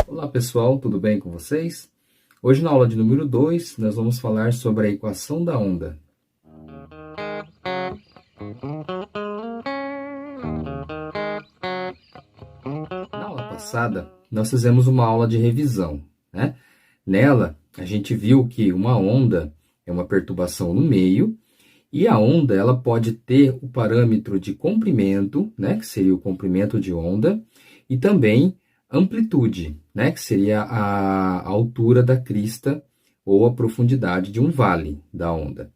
Olá pessoal, tudo bem com vocês? Hoje na aula de número 2, nós vamos falar sobre a equação da onda. Na aula passada, nós fizemos uma aula de revisão, né? Nela, a gente viu que uma onda é uma perturbação no meio, e a onda ela pode ter o parâmetro de comprimento, né, que seria o comprimento de onda, e também amplitude, né, que seria a altura da crista ou a profundidade de um vale da onda.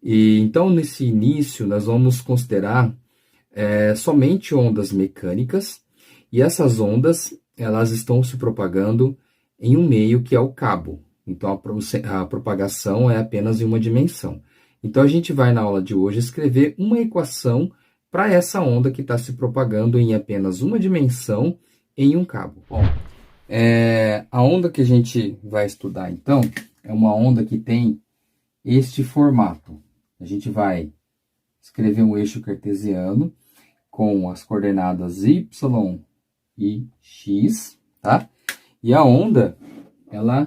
E então, nesse início, nós vamos considerar somente ondas mecânicas, e essas ondas elas estão se propagando em um meio que é o cabo. Então, a propagação é apenas em uma dimensão. Então, a gente vai, na aula de hoje, escrever uma equação para essa onda que está se propagando em apenas uma dimensão em um cabo. Bom, a onda que a gente vai estudar, então, é uma onda que tem este formato. A gente vai escrever um eixo cartesiano com as coordenadas y e x, tá? E a onda, ela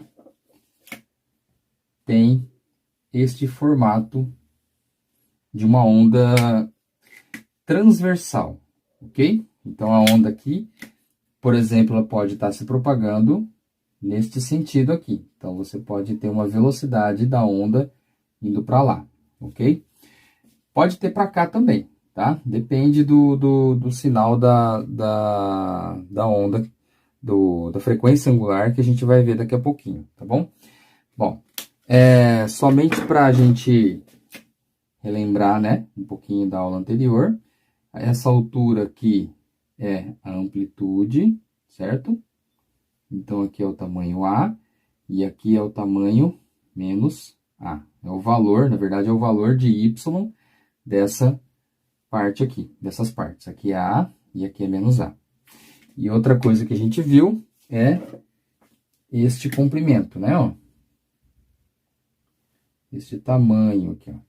tem este formato de uma onda transversal, ok? Então, a onda aqui, por exemplo, ela pode estar se propagando neste sentido aqui. Então, você pode ter uma velocidade da onda indo para lá, ok? Pode ter para cá também, tá? Depende do sinal da onda, da frequência angular que a gente vai ver daqui a pouquinho, tá bom? Bom, somente para a gente relembrar, né, um pouquinho da aula anterior, essa altura aqui é a amplitude, certo? Então, aqui é o tamanho A, e aqui é o tamanho menos A. É o valor, na verdade, é o valor de Y dessa parte aqui, dessas partes. Aqui é A e aqui é menos A. E outra coisa que a gente viu é este comprimento, né, ó? Este tamanho aqui, ó.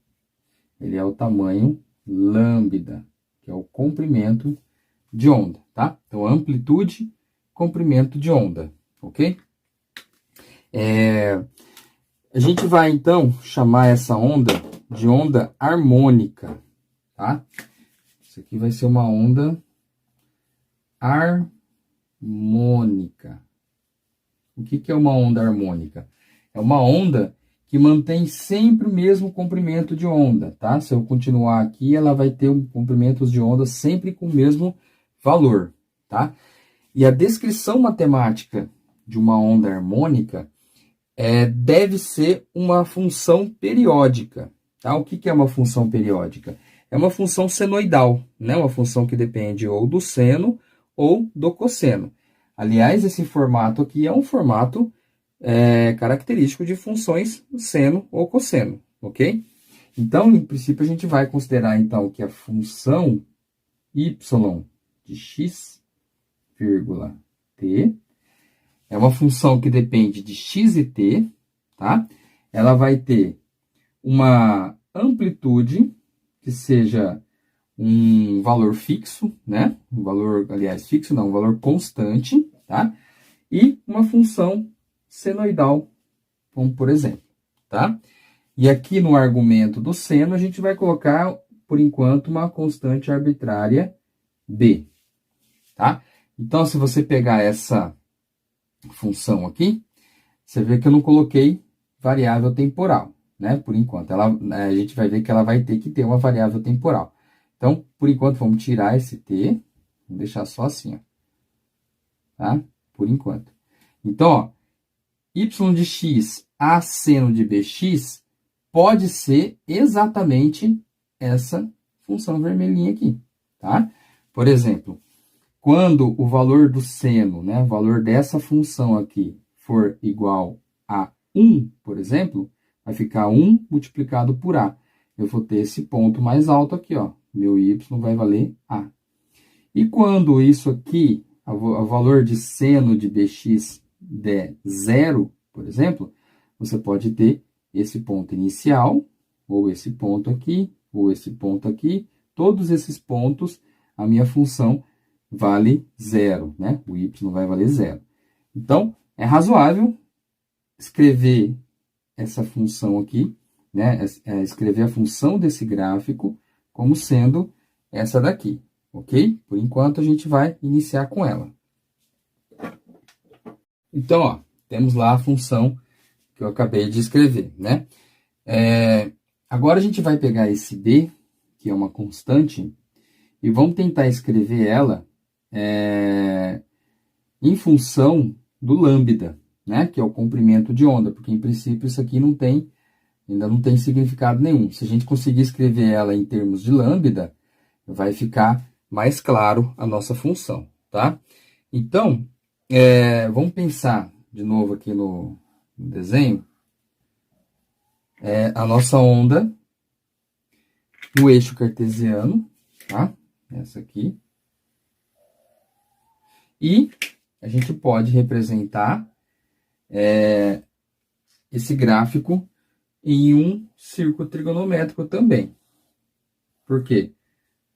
Ele é o tamanho lambda, que é o comprimento de onda, tá? Então, amplitude, comprimento de onda, ok? A gente vai, então, chamar essa onda de onda harmônica, tá? Isso aqui vai ser uma onda harmônica. O que é uma onda harmônica? É uma onda que mantém sempre o mesmo comprimento de onda, tá? Se eu continuar aqui, ela vai ter comprimentos de onda sempre com o mesmo valor, tá? E a descrição matemática de uma onda harmônica deve ser uma função periódica, tá? O que é uma função periódica? É uma função senoidal, né? Uma função que depende ou do seno ou do cosseno. Aliás, esse formato aqui é um formato característico de funções seno ou cosseno, ok? Então, em princípio, a gente vai considerar, então, que a função y de x, t, é uma função que depende de x e t, tá? Ela vai ter uma amplitude que seja um valor fixo, né? Um valor, aliás, fixo não, um valor constante, tá? E uma função senoidal, como por exemplo, tá? E aqui no argumento do seno, a gente vai colocar, por enquanto, uma constante arbitrária b, tá? Então, se você pegar essa função aqui, você vê que eu não coloquei variável temporal, né? Por enquanto, a gente vai ver que ela vai ter que ter uma variável temporal. Então, por enquanto, vamos tirar esse t, vamos deixar só assim, ó, tá? Por enquanto. Então, ó, y de x a seno de bx pode ser exatamente essa função vermelhinha aqui, tá? Por exemplo, quando o valor do seno, né, o valor dessa função aqui, for igual a 1, por exemplo, vai ficar 1 multiplicado por a. Eu vou ter esse ponto mais alto aqui, ó. Meu y vai valer a. E quando isso aqui, o valor de seno de bx der 0, por exemplo, você pode ter esse ponto inicial, ou esse ponto aqui, ou esse ponto aqui. Todos esses pontos, a minha função vale 0, né? O y vai valer 0. Então, é razoável escrever essa função aqui, né? Escrever a função desse gráfico como sendo essa daqui, ok? Por enquanto, a gente vai iniciar com ela. Então, ó, temos lá a função que eu acabei de escrever, né? Agora, a gente vai pegar esse b, que é uma constante, e vamos tentar escrever ela em função do lambda, né? Que é o comprimento de onda, porque, em princípio, isso aqui ainda não tem significado nenhum. Se a gente conseguir escrever ela em termos de lambda, vai ficar mais claro a nossa função, tá? Então, vamos pensar de novo aqui no desenho. A nossa onda no eixo cartesiano, tá? Essa aqui. E a gente pode representar esse gráfico em um círculo trigonométrico também. Por quê?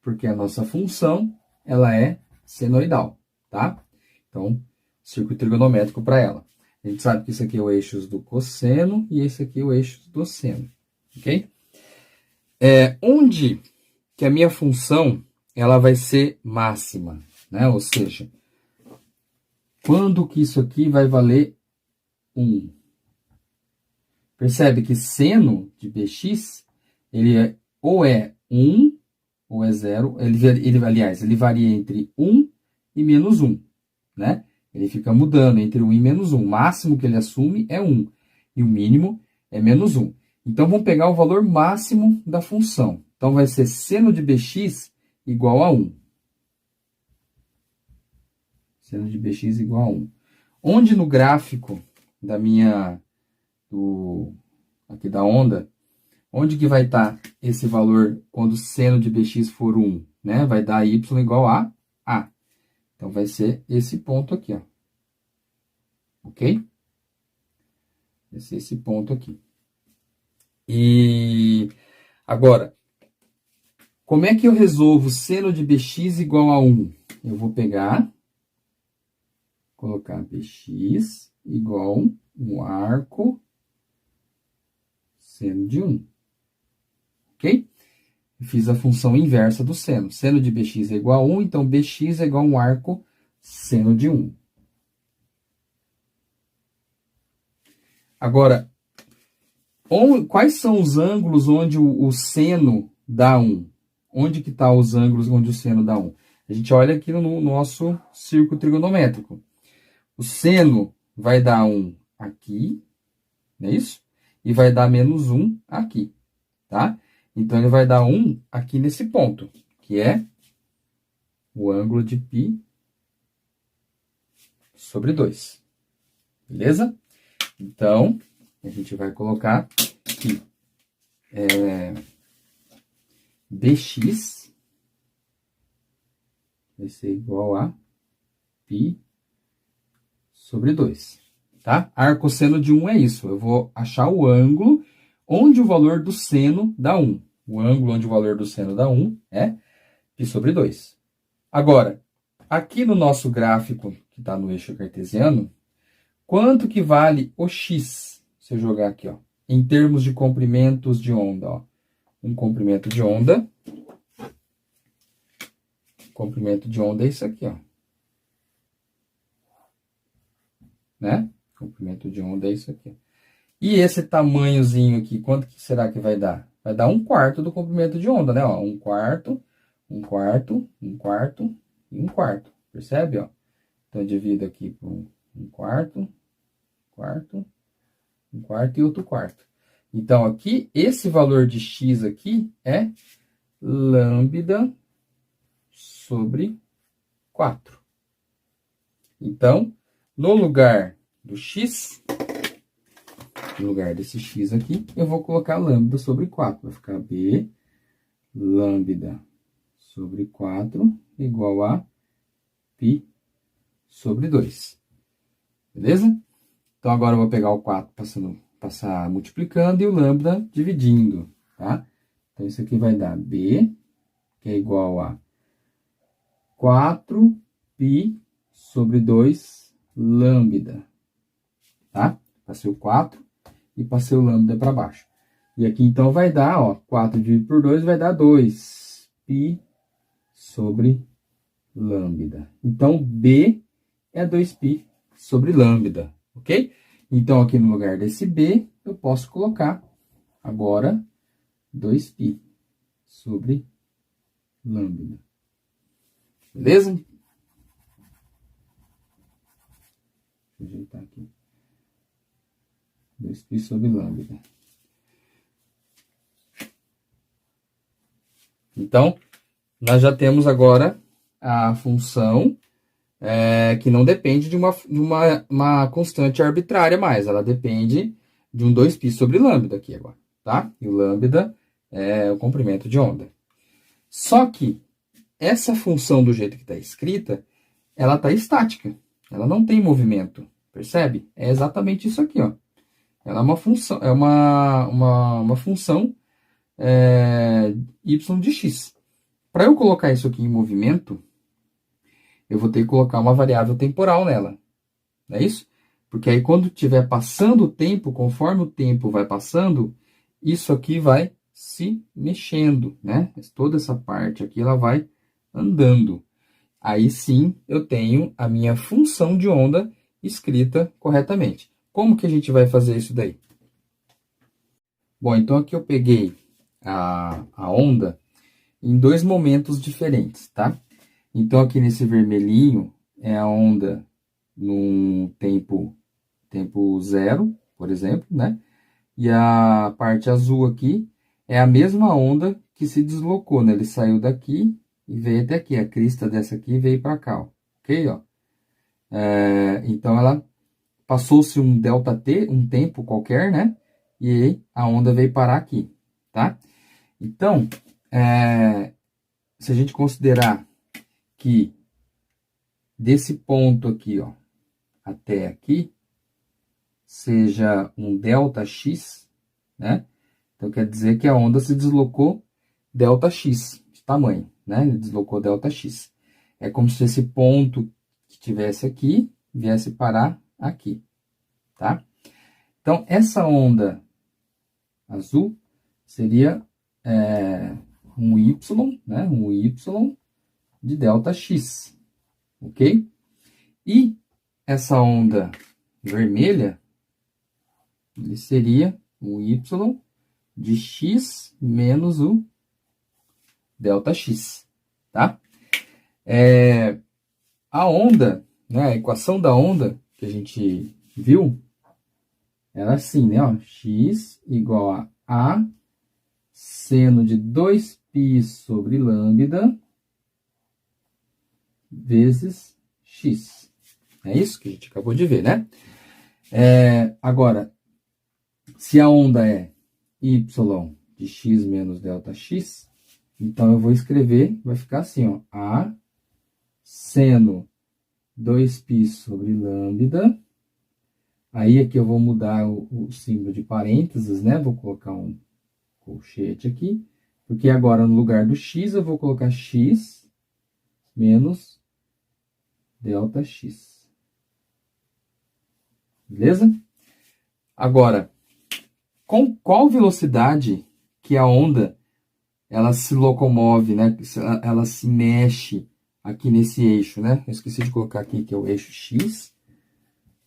Porque a nossa função, ela é senoidal, tá? Então, círculo trigonométrico para ela. A gente sabe que isso aqui é o eixo do cosseno e esse aqui é o eixo do seno, ok? Onde que a minha função, ela vai ser máxima, né? Ou seja, quando que isso aqui vai valer 1? Percebe que seno de bx, ele ou é 1 ou é 0. Aliás, ele varia entre 1 e menos 1, né? Ele fica mudando entre 1 e menos 1. O máximo que ele assume é 1 e o mínimo é menos 1. Então, vamos pegar o valor máximo da função. Então, vai ser seno de bx igual a 1. Seno de bx igual a 1. Onde no gráfico aqui da onda, onde que vai estar esse valor quando seno de bx for 1? Né? Vai dar y igual a a. Então, vai ser esse ponto aqui, ó. Ok? Vai ser esse ponto aqui. E agora, como é que eu resolvo seno de bx igual a 1? Eu vou colocar bx igual a um arco seno de 1. Ok? Fiz a função inversa do seno. Seno de bx é igual a 1, então bx é igual a um arco seno de 1. Agora, quais são os ângulos onde o seno dá 1? Onde que estão os ângulos onde o seno dá 1? A gente olha aqui no nosso círculo trigonométrico. O seno vai dar 1 aqui, não é isso? E vai dar menos 1 aqui, tá? Então, ele vai dar 1 aqui nesse ponto, que é o ângulo de π sobre 2. Beleza? Então, a gente vai colocar que dx vai ser igual a π sobre 2, tá? Arcosseno de 1 é isso. Eu vou achar o ângulo onde o valor do seno dá 1. O ângulo onde o valor do seno dá 1 é π sobre 2. Agora, aqui no nosso gráfico, que está no eixo cartesiano, quanto que vale o x? Se eu jogar aqui, ó, em termos de comprimentos de onda, ó. Um comprimento de onda. Comprimento de onda é isso aqui, ó. Né? Comprimento de onda é isso aqui. E esse tamanhozinho aqui, quanto que será que vai dar? Vai dar 1/4 do comprimento de onda, né? Ó, 1/4, 1/4, 1/4 e 1/4. Percebe, ó? Então, eu divido aqui por 1/4, 1/4, 1/4 e outro quarto. Então, aqui, esse valor de x aqui é lambda sobre 4. Então, no lugar do x, no lugar desse x aqui, eu vou colocar lambda sobre 4. Vai ficar b lambda sobre 4 igual a π sobre 2. Beleza? Então, agora eu vou pegar o 4 passar multiplicando e o lambda dividindo, tá? Então, isso aqui vai dar b, que é igual a 4π sobre 2 lambda, tá? Passei o 4 e passei o lambda para baixo. E aqui, então, vai dar, ó, 4 dividido por 2 vai dar 2 π sobre lambda. Então, B é 2 π sobre lambda, ok? Então, aqui no lugar desse B, eu posso colocar agora 2 π sobre lambda. Beleza? Deixa eu ajeitar aqui. 2 π sobre lambda. Então, nós já temos agora a função que não depende de uma constante arbitrária mais. Ela depende de um 2π sobre lambda aqui agora, tá? E o lambda é o comprimento de onda. Só que essa função do jeito que está escrita, ela está estática. Ela não tem movimento, percebe? É exatamente isso aqui, ó. Ela é uma função, y de x. Para eu colocar isso aqui em movimento, eu vou ter que colocar uma variável temporal nela. Não é isso? Porque aí quando estiver passando o tempo, conforme o tempo vai passando, isso aqui vai se mexendo, né? Toda essa parte aqui, ela vai andando. Aí sim, eu tenho a minha função de onda escrita corretamente. Como que a gente vai fazer isso daí? Bom, então aqui eu peguei a onda em dois momentos diferentes, tá? Então, aqui nesse vermelhinho é a onda num tempo zero, por exemplo, né? E a parte azul aqui é a mesma onda que se deslocou, né? Ele saiu daqui e veio até aqui. A crista dessa aqui veio para cá, ó. Ok? Ó. Então, ela passou-se um ΔT, um tempo qualquer, né? E aí a onda veio parar aqui, tá? Então, se a gente considerar que desse ponto aqui, ó, até aqui, seja um ΔX, né? Então, quer dizer que a onda se deslocou ΔX de tamanho, né? Ele deslocou ΔX. É como se esse ponto que tivesse aqui, viesse parar aqui, tá? Então, essa onda azul seria um Y, né? Um Y de ΔX, ok? E essa onda vermelha, ele seria o Y de X menos o ΔX, tá? A onda, né, a equação da onda que a gente viu, era assim, né? Ó, X igual a seno de 2π sobre lambda vezes X. É isso que a gente acabou de ver, né? Agora, se a onda é Y de X menos ΔX, então eu vou escrever, vai ficar assim, ó, A seno 2π sobre lambda. Aí aqui eu vou mudar o símbolo de parênteses, né? Vou colocar um colchete aqui, porque agora no lugar do X eu vou colocar X menos ΔX. Beleza? Agora, com qual velocidade que a onda ela se locomove, né? Ela se mexe aqui nesse eixo, né? Eu esqueci de colocar aqui que é o eixo X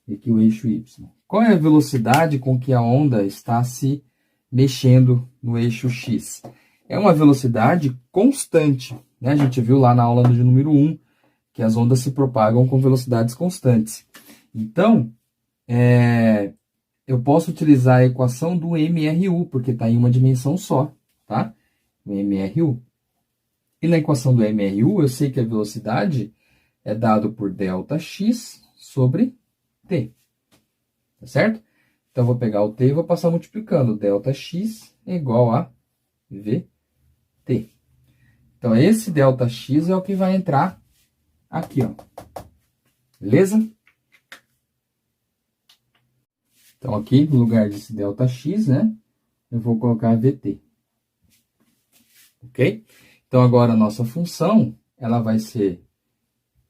e aqui o eixo Y. Qual é a velocidade com que a onda está se mexendo no eixo X? É uma velocidade constante, né? A gente viu lá na aula de número 1 que as ondas se propagam com velocidades constantes. Então, eu posso utilizar a equação do MRU, porque está em uma dimensão só, tá? O MRU. E na equação do MRU, eu sei que a velocidade é dado por ΔX sobre T. Tá certo? Então, eu vou pegar o T e vou passar multiplicando. ΔX é igual a VT. Então, esse ΔX é o que vai entrar aqui, ó. Beleza? Então, aqui, no lugar desse ΔX, né? Eu vou colocar VT. Ok? Então, agora a nossa função, ela vai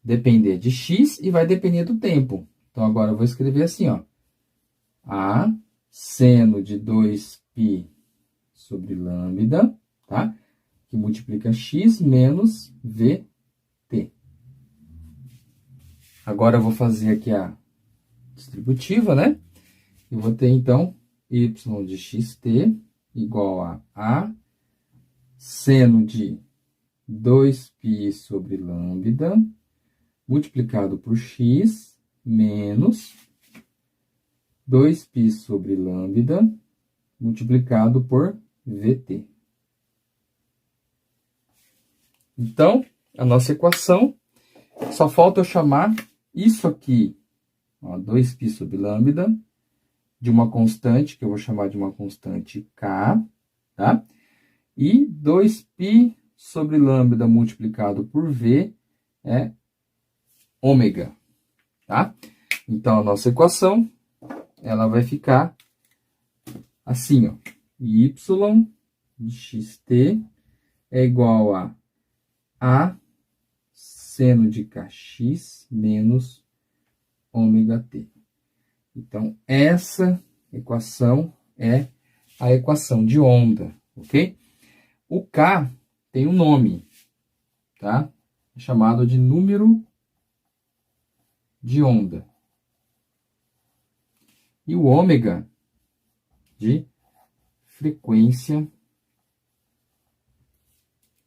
depender de x e vai depender do tempo. Então, agora eu vou escrever assim, ó. A seno de 2π sobre lambda, tá? Que multiplica x menos vt. Agora eu vou fazer aqui a distributiva, né? Eu vou ter, então, y de xt igual a seno de 2π sobre lambda multiplicado por x menos 2π sobre lambda multiplicado por vt. Então, a nossa equação, só falta eu chamar isso aqui, ó, 2π sobre lambda, de uma constante, que eu vou chamar de uma constante k, tá? E 2π sobre lambda multiplicado por v é ômega, tá? Então, a nossa equação, ela vai ficar assim, ó. Y de xt é igual a seno de kx menos ômega t. Então, essa equação é a equação de onda, ok? O K tem um nome, tá? É chamado de número de onda. E o ômega de frequência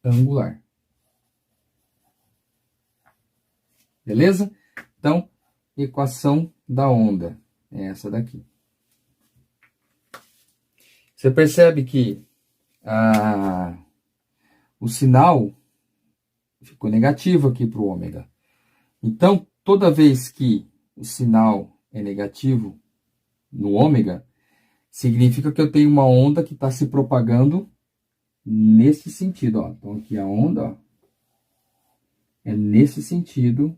angular. Beleza? Então, equação da onda é essa daqui. Você percebe que o sinal ficou negativo aqui para o ômega. Então, toda vez que o sinal é negativo no ômega, significa que eu tenho uma onda que está se propagando nesse sentido. Ó. Então, aqui a onda ó, é nesse sentido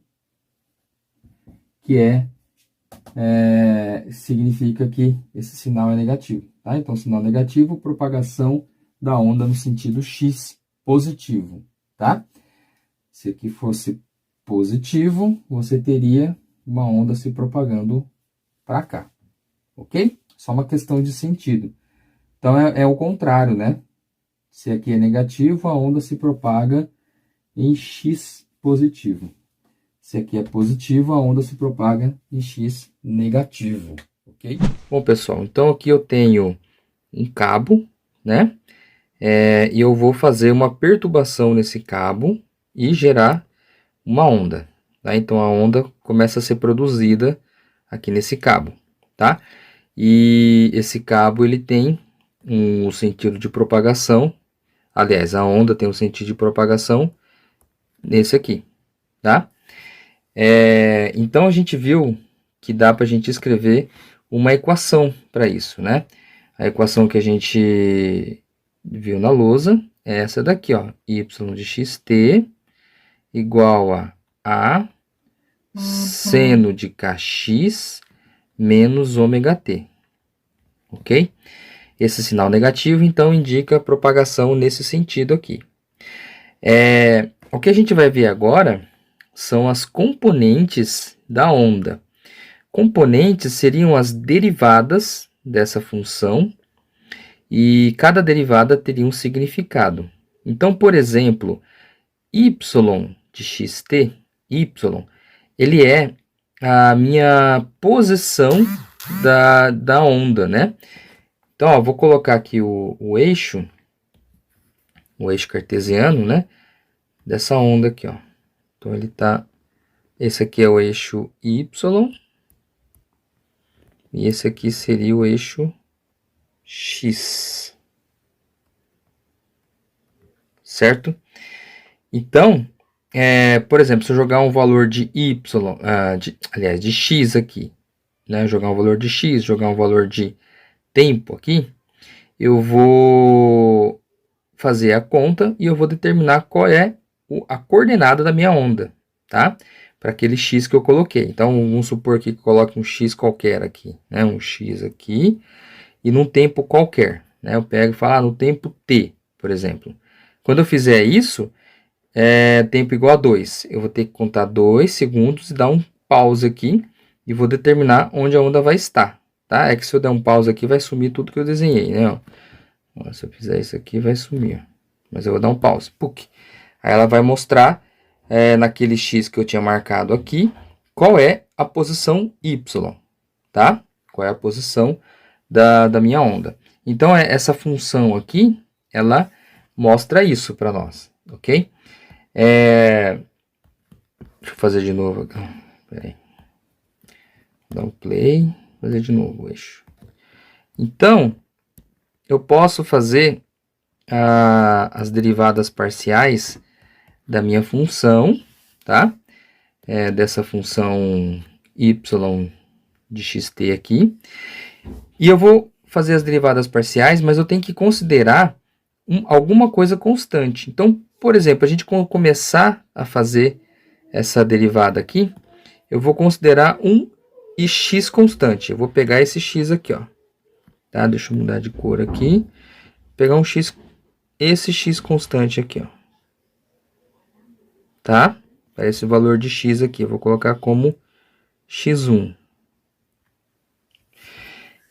que significa que esse sinal é negativo. Tá? Então, sinal negativo, propagação da onda no sentido x positivo. Tá? Se aqui fosse positivo, você teria uma onda se propagando para cá. Ok? Só uma questão de sentido. Então, é o contrário, né? Se aqui é negativo, a onda se propaga em x positivo. Se aqui é positivo, a onda se propaga em x negativo, ok? Bom, pessoal, então aqui eu tenho um cabo, né? E eu vou fazer uma perturbação nesse cabo e gerar uma onda, tá? Então, a onda começa a ser produzida aqui nesse cabo, tá? E esse cabo, ele tem um sentido de propagação. Aliás, a onda tem um sentido de propagação nesse aqui, tá? Então, a gente viu que dá para a gente escrever uma equação para isso, né? A equação que a gente viu na lousa é essa daqui, ó. Y de xt igual a seno de kx menos ômega t, ok? Esse sinal negativo, então, indica propagação nesse sentido aqui. O que a gente vai ver agora são as componentes da onda. Componentes seriam as derivadas dessa função e cada derivada teria um significado. Então, por exemplo, y de xt, ele é a minha posição da onda, né? Então, ó, vou colocar aqui o eixo cartesiano, né? Dessa onda aqui, ó. Então, ele tá... Esse aqui é o eixo y. E esse aqui seria o eixo x. Certo? Então, por exemplo, se eu jogar um valor de y, aliás, de x aqui, né? Jogar um valor de x, jogar um valor de tempo aqui, eu vou fazer a conta e eu vou determinar qual é a coordenada da minha onda, tá? Para aquele x que eu coloquei. Então, vamos supor que eu coloque um x qualquer aqui, né? Um x aqui e num tempo qualquer, né? Eu pego e falo, no tempo t, por exemplo. Quando eu fizer isso, tempo igual a 2. Eu vou ter que contar 2 segundos e dar um pause aqui e vou determinar onde a onda vai estar, tá? É que se eu der um pause aqui, vai sumir tudo que eu desenhei, né? Ó, se eu fizer isso aqui, vai sumir. Mas eu vou dar um pause. PUC. Aí ela vai mostrar, naquele X que eu tinha marcado aqui, qual é a posição Y, tá? Qual é a posição da minha onda. Então, essa função aqui, ela mostra isso para nós, ok? Deixa eu fazer de novo aqui. Pera aí. Dar um play, fazer de novo o eixo. Então, eu posso fazer as derivadas parciais da minha função, tá? Dessa função y de xt aqui. E eu vou fazer as derivadas parciais, mas eu tenho que considerar alguma coisa constante. Então, por exemplo, a gente começar a fazer essa derivada aqui, eu vou considerar um x constante. Eu vou pegar esse x aqui, ó. Tá? Deixa eu mudar de cor aqui. Pegar um x, esse x constante aqui, ó. Tá? Para esse valor de x aqui, eu vou colocar como x1.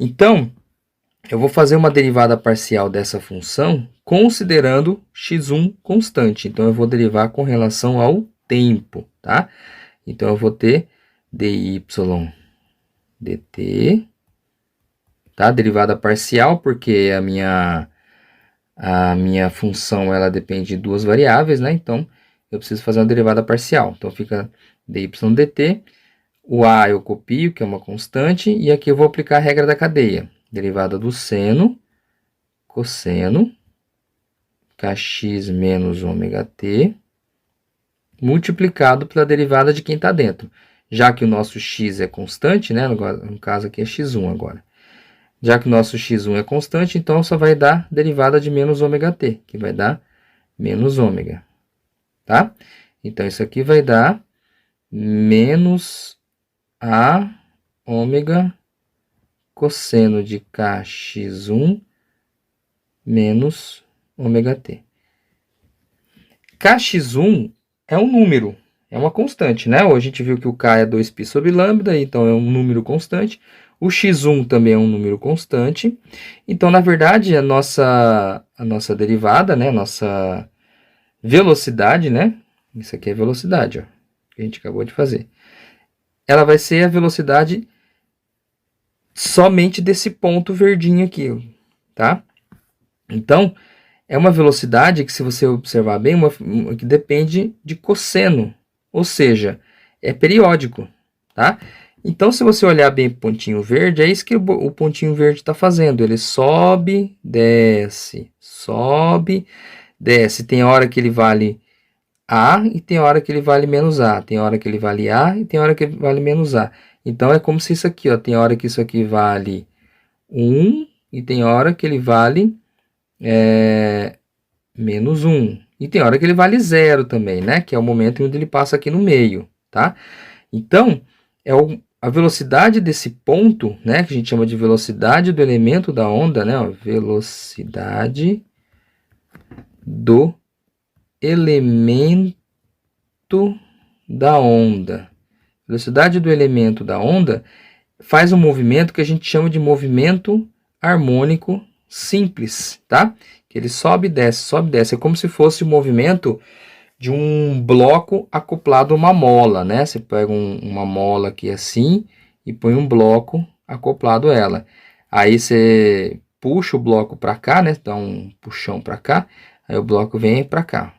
Então, eu vou fazer uma derivada parcial dessa função considerando x1 constante. Então, eu vou derivar com relação ao tempo, tá? Então, eu vou ter dy dt, tá? Derivada parcial, porque a minha função ela depende de duas variáveis, né? Então, eu preciso fazer uma derivada parcial. Então, fica dy dt. O a eu copio, que é uma constante, e aqui eu vou aplicar a regra da cadeia. Derivada do seno, cosseno, kx menos ômega t, multiplicado pela derivada de quem está dentro. Já que o nosso x é constante, né? No caso aqui é x1 agora. Já que o nosso x1 é constante, então só vai dar derivada de menos ômega t, que vai dar menos ômega. Tá? Então, isso aqui vai dar menos a ômega cosseno de kx1 menos ômega t. Kx1 é um número, é uma constante, né? A gente viu que o k é 2π sobre lambda, então é um número constante. O x1 também é um número constante. Então, na verdade, a nossa derivada, né? A nossa velocidade, né? Isso aqui é velocidade, ó, que a gente acabou de fazer. Ela vai ser a velocidade somente desse ponto verdinho aqui, tá? Então, é uma velocidade que, se você observar bem, que depende de cosseno, ou seja, é periódico, tá? Então, se você olhar bem o pontinho verde, é isso que o pontinho verde está fazendo. Ele sobe, desce, sobe, desce. Tem hora que ele vale A e tem hora que ele vale menos A. Tem hora que ele vale A e tem hora que ele vale menos A. Então, é como se isso aqui, ó, tem hora que isso aqui vale 1 e tem hora que ele vale menos 1. E tem hora que ele vale 0 também, né? Que é o momento onde ele passa aqui no meio, tá? Então, a velocidade desse ponto, né? Que a gente chama de velocidade do elemento da onda, né? Ó, velocidade do elemento da onda. Velocidade do elemento da onda faz um movimento que a gente chama de movimento harmônico simples, tá? Que ele sobe e desce, sobe e desce. É como se fosse o movimento de um bloco acoplado a uma mola, né? Você pega uma mola aqui assim e põe um bloco acoplado a ela. Aí você puxa o bloco para cá, né? Dá um puxão para cá, aí o bloco vem para cá.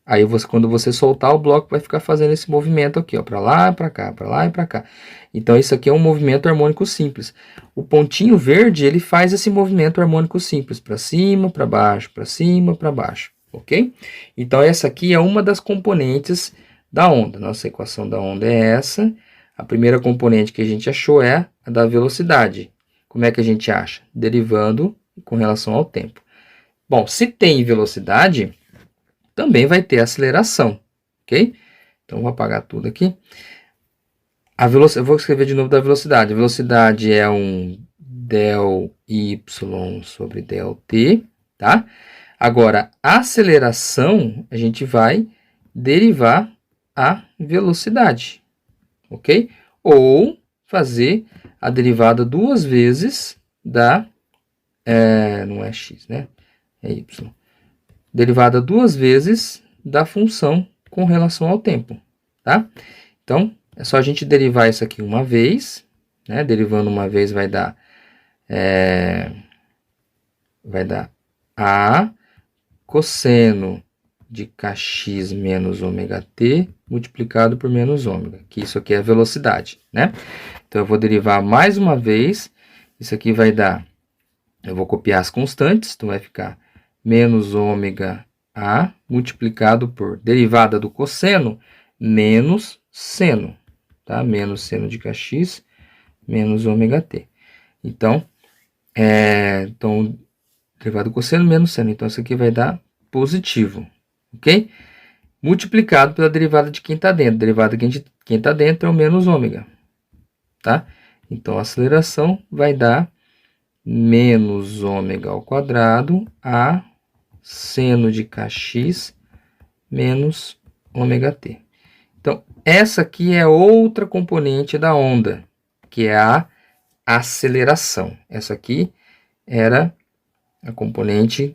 Aí quando você soltar, o bloco vai ficar fazendo esse movimento aqui, ó, para lá, para cá, para lá e para cá. Então, isso aqui é um movimento harmônico simples. O pontinho verde, ele faz esse movimento harmônico simples, para cima, para baixo, para cima, para baixo, ok? Então, essa aqui é uma das componentes da onda. Nossa equação da onda é essa. A primeira componente que a gente achou é a da velocidade. Como é que a gente acha? Derivando com relação ao tempo. Bom, se tem velocidade, também vai ter aceleração, ok? Então, vou apagar tudo aqui. Eu vou escrever de novo da velocidade. A velocidade é um del y sobre del t, tá? Agora, a aceleração, a gente vai derivar a velocidade, ok? Ou fazer a derivada duas vezes da... não é x, né? É y. Derivada duas vezes da função com relação ao tempo, tá? Então, é só a gente derivar isso aqui uma vez, né? Derivando uma vez vai dar A cosseno de kx menos ômega t multiplicado por menos ômega, que isso aqui é a velocidade, né? Então, eu vou derivar mais uma vez, isso aqui vai dar, eu vou copiar as constantes, então vai ficar menos ômega a multiplicado por derivada do cosseno menos seno, tá? Menos seno de kx menos ômega t. Então, derivada do cosseno menos seno. Então, isso aqui vai dar positivo, ok? Multiplicado pela derivada de quem está dentro. Derivada de quem está dentro é o menos ômega, tá? Então, a aceleração vai dar menos ômega ao quadrado a seno de kx menos ômega t. Então, essa aqui é outra componente da onda, que é a aceleração. Essa aqui era a componente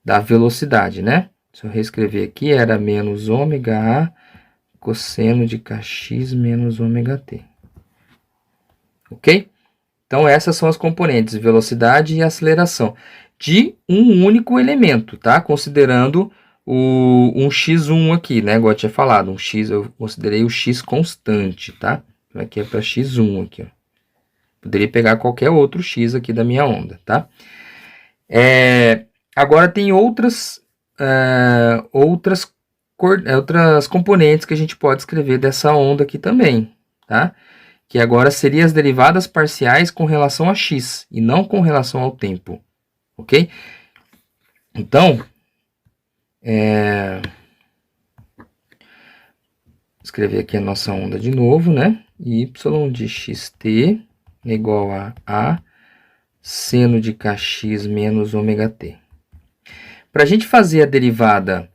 da velocidade, né? Se eu reescrever aqui, era menos ômega a cosseno de kx menos ômega t. Ok? Então, essas são as componentes, velocidade e aceleração, de um único elemento, tá? Considerando um x1 aqui, né? Igual eu tinha falado, um x, eu considerei o x constante, tá? Então, aqui é para x1 aqui, ó. Poderia pegar qualquer outro x aqui da minha onda, tá? Agora tem outras componentes que a gente pode escrever dessa onda aqui também, tá? Que agora seriam as derivadas parciais com relação a x e não com relação ao tempo, ok? Então, escrever aqui a nossa onda de novo, né? Y de xt é igual a seno de kx menos ômega t. Para a gente fazer a derivada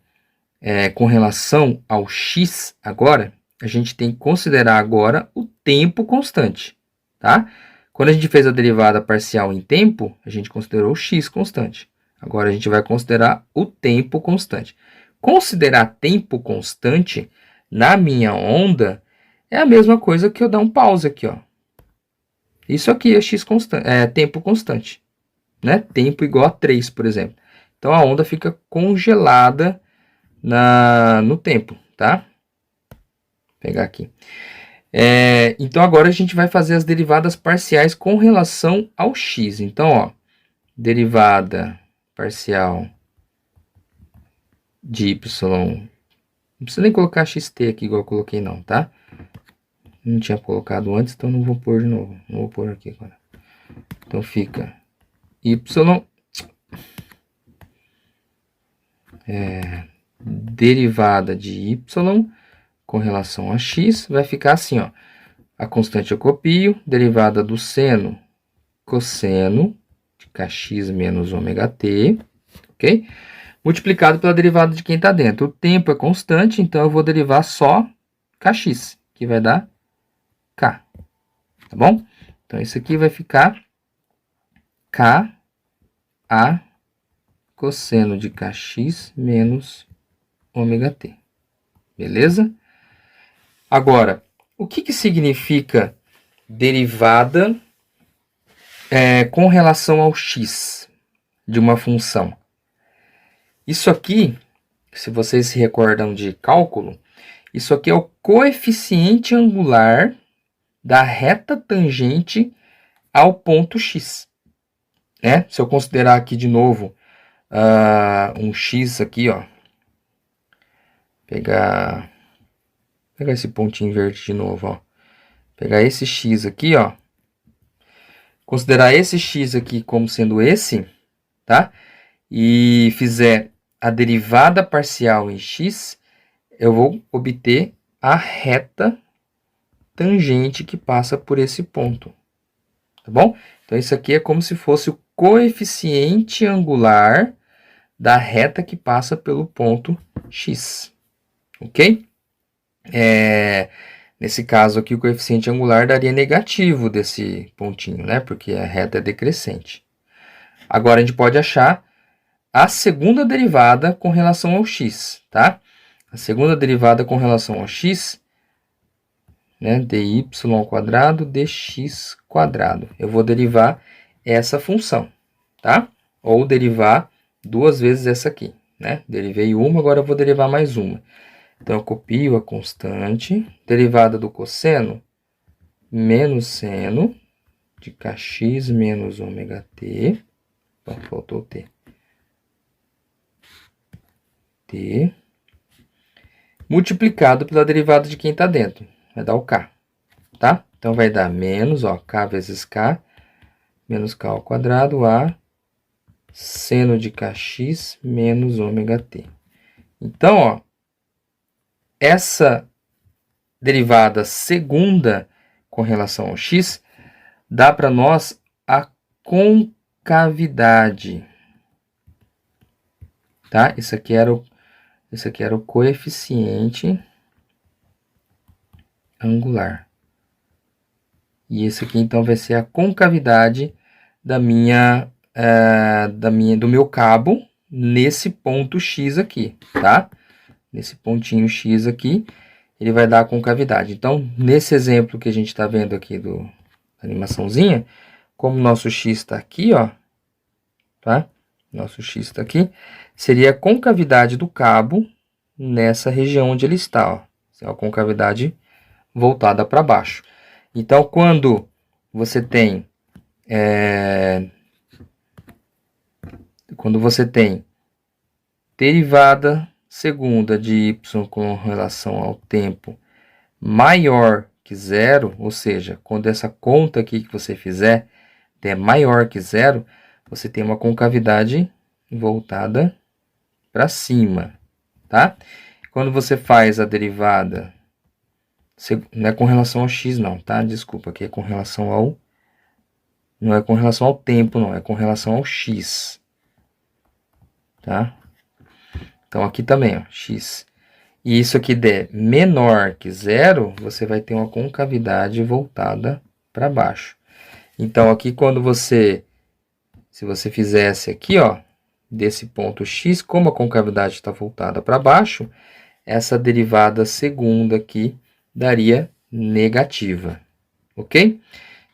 com relação ao x agora, a gente tem que considerar agora o tempo constante, tá? Quando a gente fez a derivada parcial em tempo, a gente considerou o x constante. Agora a gente vai considerar o tempo constante. Considerar tempo constante na minha onda é a mesma coisa que eu dar um pause aqui, ó. Isso aqui é x constante, tempo constante, né? Tempo igual a 3, por exemplo. Então a onda fica congelada no tempo, tá? Vou pegar aqui. Então agora a gente vai fazer as derivadas parciais com relação ao x. Então, ó, derivada parcial de y. Não precisa nem colocar xt aqui igual eu coloquei não, tá? Não tinha colocado antes, então não vou pôr de novo. Não vou pôr aqui agora. Então fica y derivada de y com relação a x vai ficar assim, ó. A constante eu copio, derivada do seno, cosseno de kx menos ômega t, ok? Multiplicado pela derivada de quem está dentro. O tempo é constante, então eu vou derivar só kx, que vai dar k, tá bom? Então, isso aqui vai ficar k a cosseno de kx menos ômega t, beleza? Agora, o que significa derivada com relação ao x de uma função? Isso aqui, se vocês se recordam de cálculo, isso aqui é o coeficiente angular da reta tangente ao ponto x. Né? Se eu considerar aqui de novo um x aqui, ó, pegar esse pontinho verde de novo, ó. Pegar esse x aqui, ó. Considerar esse x aqui como sendo esse, tá? E fizer a derivada parcial em x, eu vou obter a reta tangente que passa por esse ponto, tá bom? Então, isso aqui é como se fosse o coeficiente angular da reta que passa pelo ponto x, ok? Nesse caso aqui, o coeficiente angular daria negativo desse pontinho, né? Porque a reta é decrescente. Agora, a gente pode achar a segunda derivada com relação ao x, tá? A segunda derivada com relação ao x, né? dy ao quadrado dx quadrado. Eu vou derivar essa função, tá? Ou derivar duas vezes essa aqui, né? Derivei uma, agora eu vou derivar mais uma. Então, eu copio a constante, derivada do cosseno, menos seno de kx menos ômega t. Então, faltou t. T. Multiplicado pela derivada de quem está dentro. Vai dar o k, tá? Então, vai dar menos, ó, k vezes k, menos k ao quadrado, a seno de kx menos ômega t. Então, ó, essa derivada segunda com relação ao x dá para nós a concavidade, tá? Isso aqui era o coeficiente angular. E esse aqui, então, vai ser a concavidade do meu cabo nesse ponto X aqui, tá? Nesse pontinho X aqui, ele vai dar a concavidade. Então, nesse exemplo que a gente está vendo aqui da animaçãozinha, como o nosso X está aqui, ó, tá? Nosso X está aqui, seria a concavidade do cabo nessa região onde ele está, ó. É a concavidade voltada para baixo. Então, quando você tem derivada segunda de y com relação ao tempo maior que zero, ou seja, quando essa conta aqui que você fizer é maior que zero, você tem uma concavidade voltada para cima, tá? Quando você faz a derivada, não é com relação ao x não, tá? Desculpa, aqui é com relação ao... Não é com relação ao tempo, não, é com relação ao x, tá? Então, aqui também, ó, x. E isso aqui der menor que zero, você vai ter uma concavidade voltada para baixo. Então, aqui quando se você fizesse aqui, ó, desse ponto x, como a concavidade está voltada para baixo, essa derivada segunda aqui daria negativa, ok?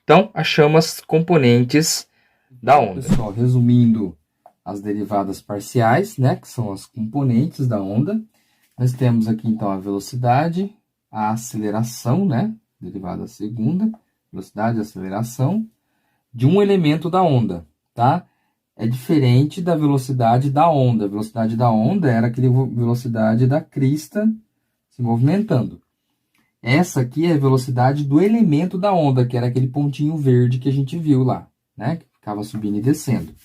Então, achamos as componentes da onda. Pessoal, resumindo as derivadas parciais, né, que são as componentes da onda, nós temos aqui, então, a velocidade, a aceleração, né, derivada segunda, velocidade e aceleração, de um elemento da onda, tá? É diferente da velocidade da onda. A velocidade da onda era aquela velocidade da crista se movimentando. Essa aqui é a velocidade do elemento da onda, que era aquele pontinho verde que a gente viu lá, né? Que ficava subindo e descendo.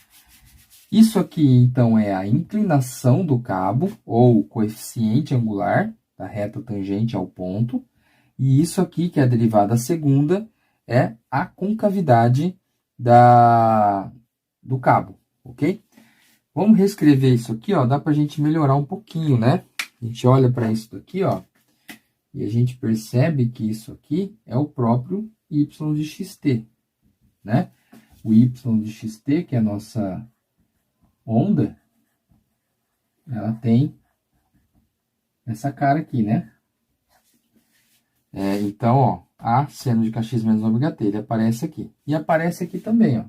Isso aqui, então, é a inclinação do cabo, ou coeficiente angular, da reta tangente ao ponto. E isso aqui, que é a derivada segunda, é a concavidade do cabo, ok? Vamos reescrever isso aqui, ó, dá para a gente melhorar um pouquinho, né? A gente olha para isso daqui, ó, e a gente percebe que isso aqui é o próprio y de xt, né? O y de xt, que é a nossa onda, ela tem essa cara aqui, né? Então, ó, a seno de kx menos ômega t, ele aparece aqui. E aparece aqui também, ó.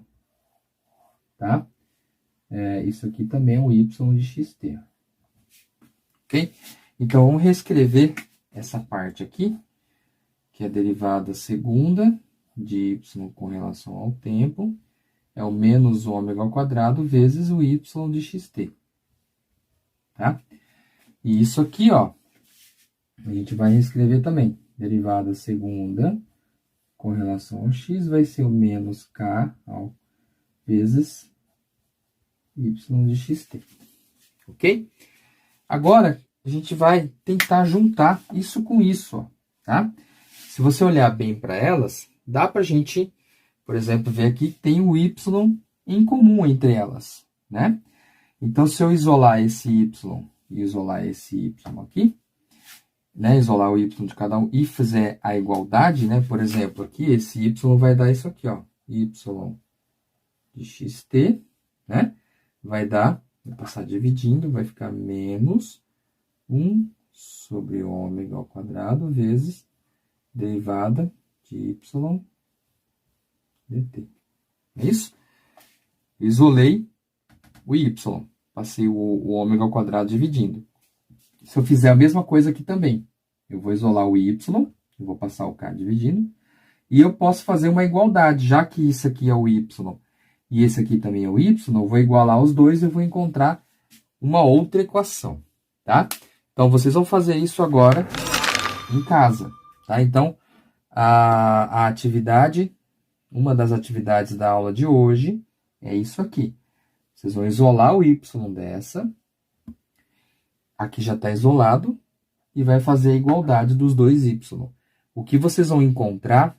Tá? Isso aqui também é o y de xt. Ok? Então, vamos reescrever essa parte aqui, que é a derivada segunda de y com relação ao tempo, é o menos ômega ao quadrado vezes o y de xt. Tá? E isso aqui, ó, a gente vai reescrever também. Derivada segunda com relação ao x vai ser o menos k vezes y de xt. Ok? Agora, a gente vai tentar juntar isso com isso, ó, tá? Se você olhar bem para elas, dá para a gente, por exemplo, ver aqui que tem o y em comum entre elas, né? Então, se eu isolar esse y e isolar esse y aqui, né, isolar o y de cada um e fizer a igualdade, né, por exemplo, aqui esse y vai dar isso aqui, ó, y de xt, né, vai dar, vou passar dividindo, vai ficar menos 1 sobre ômega ao quadrado vezes derivada de y dt. É isso? Isolei o y, passei o ômega ao quadrado dividindo. Se eu fizer a mesma coisa aqui também, eu vou isolar o y, eu vou passar o k dividindo, e eu posso fazer uma igualdade, já que isso aqui é o y e esse aqui também é o y, eu vou igualar os dois e eu vou encontrar uma outra equação, tá? Então, vocês vão fazer isso agora em casa, tá? Então, a atividade, uma das atividades da aula de hoje é isso aqui. Vocês vão isolar o y dessa, aqui já está isolado, e vai fazer a igualdade dos dois y. O que vocês vão encontrar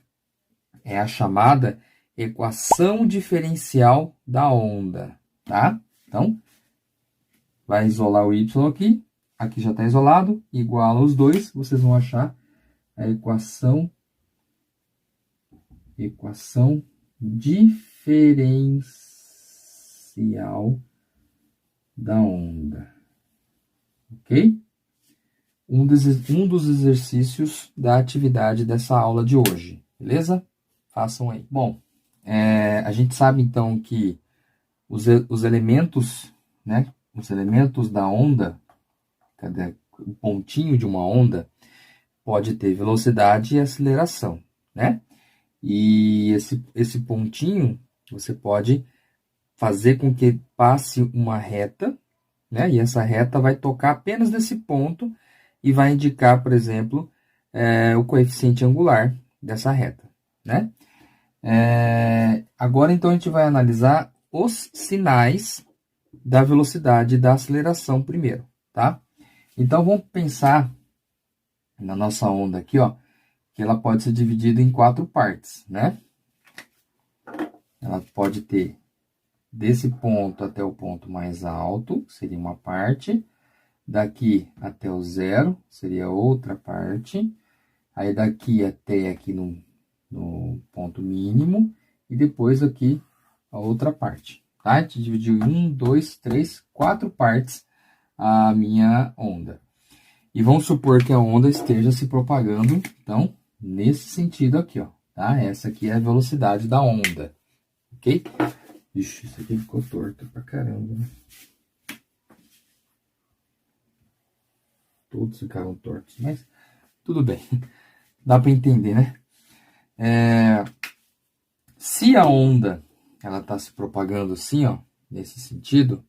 é a chamada equação diferencial da onda, tá? Então, vai isolar o y aqui já está isolado, iguala os dois, vocês vão achar a equação diferencial da onda, ok? Um dos exercícios da atividade dessa aula de hoje, beleza? Façam aí. Bom, a gente sabe então que os elementos, né? Os elementos da onda, o pontinho de uma onda, pode ter velocidade e aceleração, né? E esse pontinho, você pode fazer com que passe uma reta, né? E essa reta vai tocar apenas nesse ponto e vai indicar, por exemplo, o coeficiente angular dessa reta, né? Agora, então, a gente vai analisar os sinais da velocidade e da aceleração primeiro, tá? Então, vamos pensar na nossa onda aqui, ó, que ela pode ser dividida em 4 partes, né? Ela pode ter desse ponto até o ponto mais alto, seria uma parte. Daqui até o zero, seria outra parte. Aí daqui até aqui no ponto mínimo. E depois aqui a outra parte. Tá? A gente dividiu em 1, 2, 3, 4 partes a minha onda. E vamos supor que a onda esteja se propagando, então, nesse sentido aqui, ó. Tá? Essa aqui é a velocidade da onda. Ok? Ixi, isso aqui ficou torto pra caramba, né? Todos ficaram tortos, mas tudo bem. Dá para entender, né? Se a onda ela está se propagando assim, ó, nesse sentido,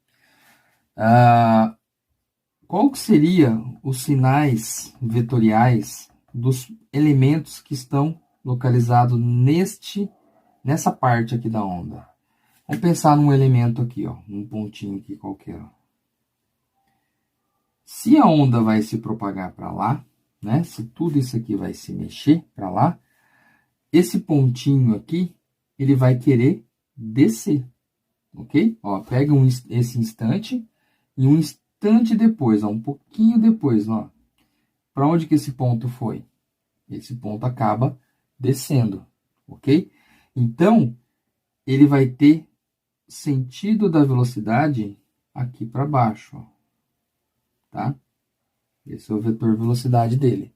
qual que seria os sinais vetoriais dos elementos que estão localizados nessa parte aqui da onda? Vamos pensar num elemento aqui, ó, num pontinho aqui qualquer, ó. Se a onda vai se propagar para lá, né? Se tudo isso aqui vai se mexer para lá, esse pontinho aqui, ele vai querer descer, ok? Ó, pega esse instante e um instante depois, ó, um pouquinho depois, ó. Para onde que esse ponto foi? Esse ponto acaba descendo, ok? Então, ele vai ter sentido da velocidade aqui para baixo, ó. Tá? Esse é o vetor velocidade dele.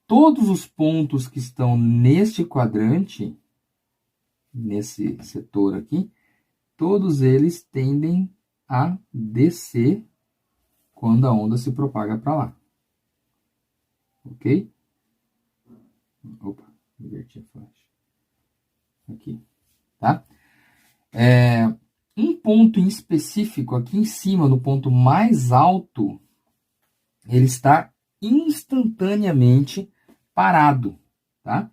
Todos os pontos que estão neste quadrante, nesse setor aqui, todos eles tendem a descer quando a onda se propaga para lá. Ok? Opa, inverti a faixa. Aqui, tá? Um ponto em específico, aqui em cima, no ponto mais alto, ele está instantaneamente parado, tá?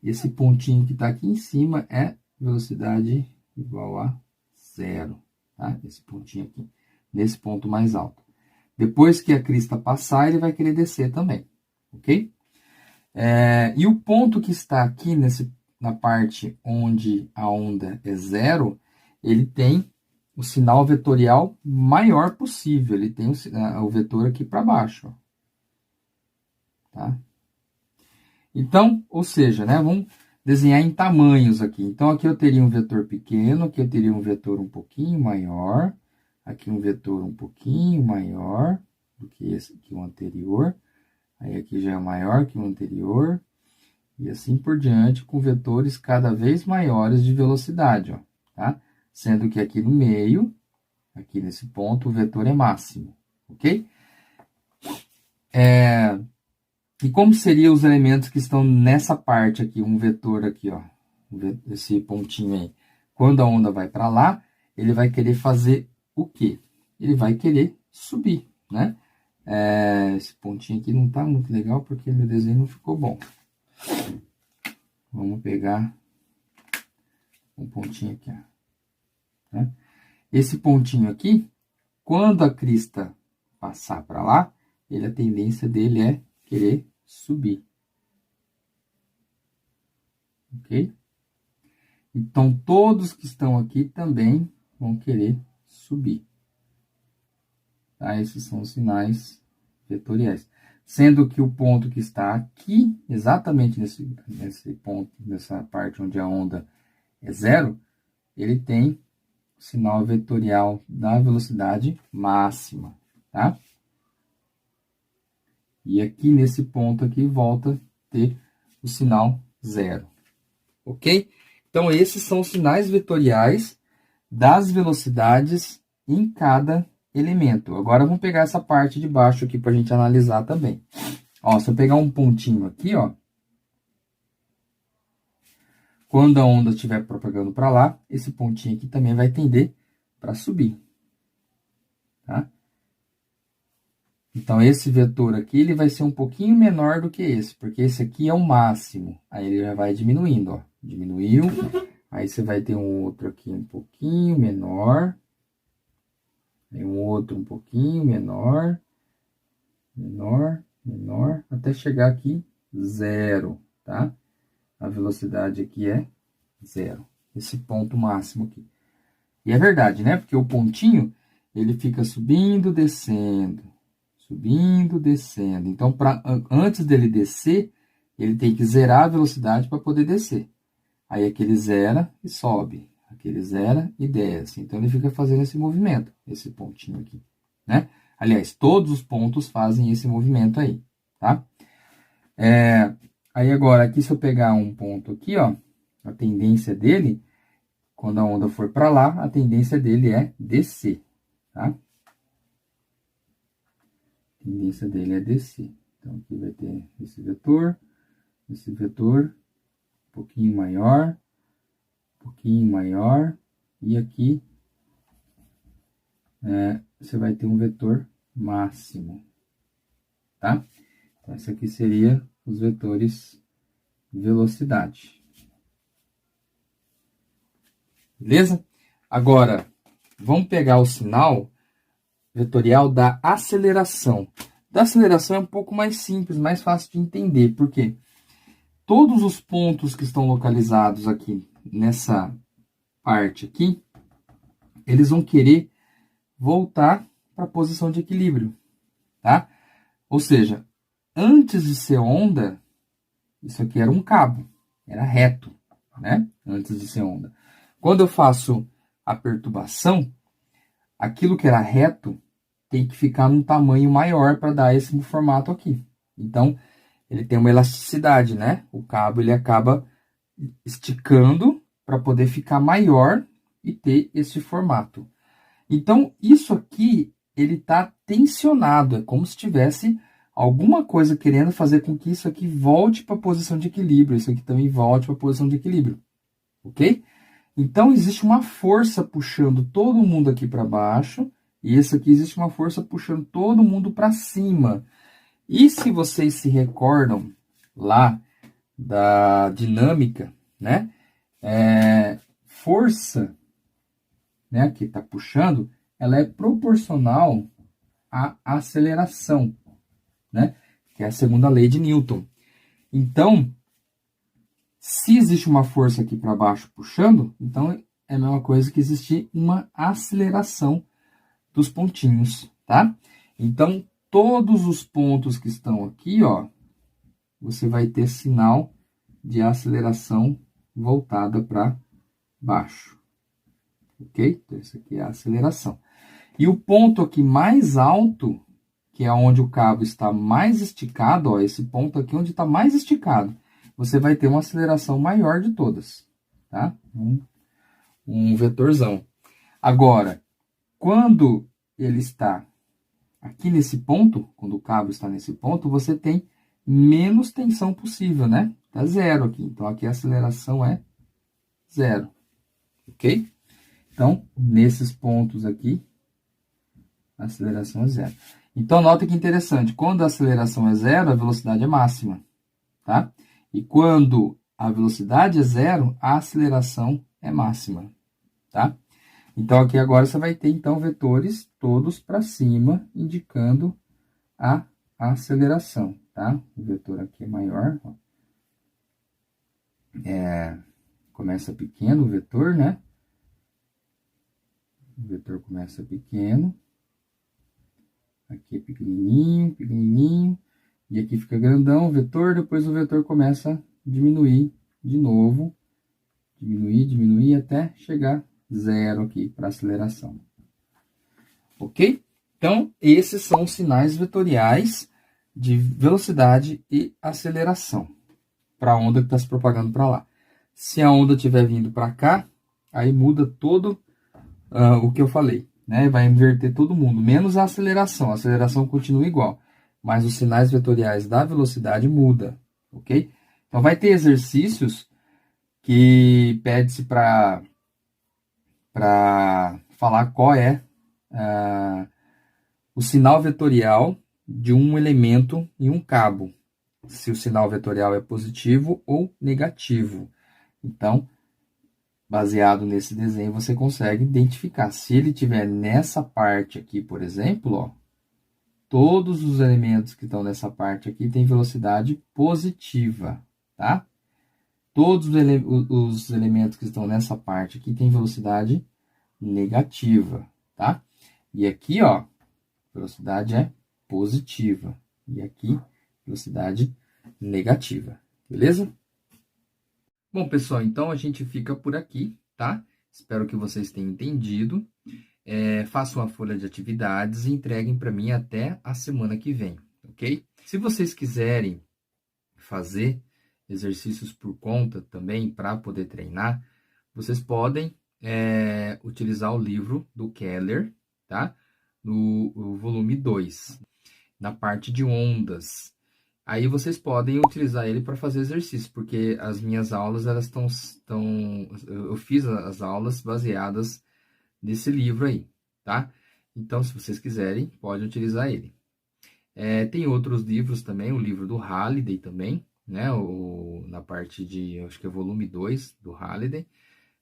Esse pontinho que está aqui em cima é velocidade igual a 0, tá? Esse pontinho aqui, nesse ponto mais alto. Depois que a crista passar, ele vai querer descer também, ok? E o ponto que está aqui na parte onde a onda é 0, ele tem o sinal vetorial maior possível. Ele tem o vetor aqui para baixo, ó. tá? Então, ou seja, né, vamos desenhar em tamanhos aqui. Então, aqui eu teria um vetor pequeno, aqui eu teria um vetor um pouquinho maior, aqui um vetor um pouquinho maior do que esse aqui, o anterior. Aí aqui já é maior que o anterior. E assim por diante, com vetores cada vez maiores de velocidade, ó, tá? Sendo que aqui no meio, aqui nesse ponto, o vetor é máximo, ok? E como seriam os elementos que estão nessa parte aqui, um vetor aqui, ó, esse pontinho aí? Quando a onda vai para lá, ele vai querer fazer o quê? Ele vai querer subir, né? Esse pontinho aqui não tá muito legal porque meu desenho não ficou bom. Vamos pegar um pontinho aqui, ó, né? Esse pontinho aqui, quando a crista passar para lá, a tendência dele é querer subir. Ok? Então, todos que estão aqui também vão querer subir. Tá? Esses são os sinais vetoriais. Sendo que o ponto que está aqui, exatamente nesse ponto, nessa parte onde a onda é zero, ele tem o sinal vetorial da velocidade máxima, tá? E aqui nesse ponto aqui volta a ter o sinal zero, ok? Então, esses são os sinais vetoriais das velocidades em cada elemento. Agora, vamos pegar essa parte de baixo aqui para a gente analisar também. Ó, se eu pegar um pontinho aqui, ó, quando a onda estiver propagando para lá, esse pontinho aqui também vai tender para subir, tá? Então, esse vetor aqui, ele vai ser um pouquinho menor do que esse, porque esse aqui é o máximo. Aí, ele já vai diminuindo, ó. Diminuiu. Aí, você vai ter um outro aqui um pouquinho menor. Aí, um outro um pouquinho menor. Menor, menor, até chegar aqui, zero, tá? A velocidade aqui é zero. Esse ponto máximo aqui. E é verdade, né? Porque o pontinho, ele fica subindo, descendo. Subindo, descendo. Então, antes dele descer, ele tem que zerar a velocidade para poder descer. Aí, aqui ele zera e sobe. Aqui ele zera e desce. Então, ele fica fazendo esse movimento, esse pontinho aqui, né? Aliás, todos os pontos fazem esse movimento aí, tá? Aí, agora, aqui, se eu pegar um ponto aqui, ó, a tendência dele, quando a onda for para lá, a tendência dele é descer, tá? A tendência dele é descer. Então, aqui vai ter esse vetor, um pouquinho maior, e aqui você vai ter um vetor máximo, tá? Então, esse aqui seria os vetores velocidade. Beleza? Agora, vamos pegar o sinal vetorial da aceleração. Da aceleração é um pouco mais simples, mais fácil de entender. Por quê? Todos os pontos que estão localizados aqui nessa parte aqui, eles vão querer voltar para a posição de equilíbrio, tá? Ou seja, antes de ser onda, isso aqui era um cabo, era reto, né? Antes de ser onda. Quando eu faço a perturbação, aquilo que era reto tem que ficar num tamanho maior para dar esse formato aqui. Então, ele tem uma elasticidade, né? O cabo, ele acaba esticando para poder ficar maior e ter esse formato. Então, isso aqui, ele está tensionado. É como se tivesse alguma coisa querendo fazer com que isso aqui volte para a posição de equilíbrio. Isso aqui também volte para a posição de equilíbrio. Ok? Então, existe uma força puxando todo mundo aqui para baixo. E esse aqui existe uma força puxando todo mundo para cima. E se vocês se recordam lá da dinâmica, né? Força, né, que está puxando, ela é proporcional à aceleração, né? Que é a segunda lei de Newton. Então, se existe uma força aqui para baixo puxando, então é a mesma coisa que existir uma aceleração dos pontinhos, tá? Então, todos os pontos que estão aqui, ó, você vai ter sinal de aceleração voltada para baixo. Ok? Então, isso aqui é a aceleração. E o ponto aqui mais alto, que é onde o cabo está mais esticado, ó, esse ponto aqui onde está mais esticado, você vai ter uma aceleração maior de todas, tá? Um vetorzão. Agora, quando ele está aqui nesse ponto, quando o cabo está nesse ponto, você tem menos tensão possível, né? Tá zero aqui. Então, aqui a aceleração é zero. Ok? Então, nesses pontos aqui, a aceleração é zero. Então, nota que interessante. Quando a aceleração é zero, a velocidade é máxima, tá? E quando a velocidade é zero, a aceleração é máxima, tá? Então, aqui agora você vai ter, então, vetores todos para cima, indicando a aceleração, tá? O vetor aqui é maior, ó. Começa pequeno o vetor, né? O vetor começa pequeno. Aqui é pequenininho, pequenininho. E aqui fica grandão o vetor, depois o vetor começa a diminuir de novo. Diminuir, diminuir, até chegar zero aqui para aceleração. Ok? Então, esses são os sinais vetoriais de velocidade e aceleração para a onda que está se propagando para lá. Se a onda estiver vindo para cá, aí muda todo o que eu falei, né? Vai inverter todo mundo, menos a aceleração. A aceleração continua igual, mas os sinais vetoriais da velocidade muda, ok? Então, vai ter exercícios que pede-se para falar qual é o sinal vetorial de um elemento em um cabo. Se o sinal vetorial é positivo ou negativo. Então, baseado nesse desenho, você consegue identificar. Se ele tiver nessa parte aqui, por exemplo, ó, todos os elementos que estão nessa parte aqui têm velocidade positiva, tá? Todos os elementos que estão nessa parte aqui têm velocidade negativa, tá? E aqui, ó, velocidade é positiva. E aqui, velocidade negativa. Beleza? Bom, pessoal, então a gente fica por aqui, tá? Espero que vocês tenham entendido. Façam uma folha de atividades e entreguem para mim até a semana que vem, ok? Se vocês quiserem fazer exercícios por conta também para poder treinar, vocês podem utilizar o livro do Keller, tá? No volume 2, na parte de ondas. Aí vocês podem utilizar ele para fazer exercício, porque as minhas aulas, elas eu fiz as aulas baseadas nesse livro aí, tá? Então, se vocês quiserem, pode utilizar ele. Tem outros livros também, o livro do Halliday também, né? Na parte de, acho que é volume 2 do Halliday.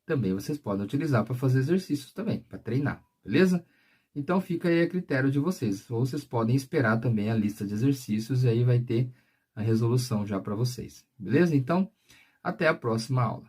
Também vocês podem utilizar para fazer exercícios também, para treinar, beleza? Então, fica aí a critério de vocês. Ou vocês podem esperar também a lista de exercícios e aí vai ter a resolução já para vocês. Beleza? Então, até a próxima aula.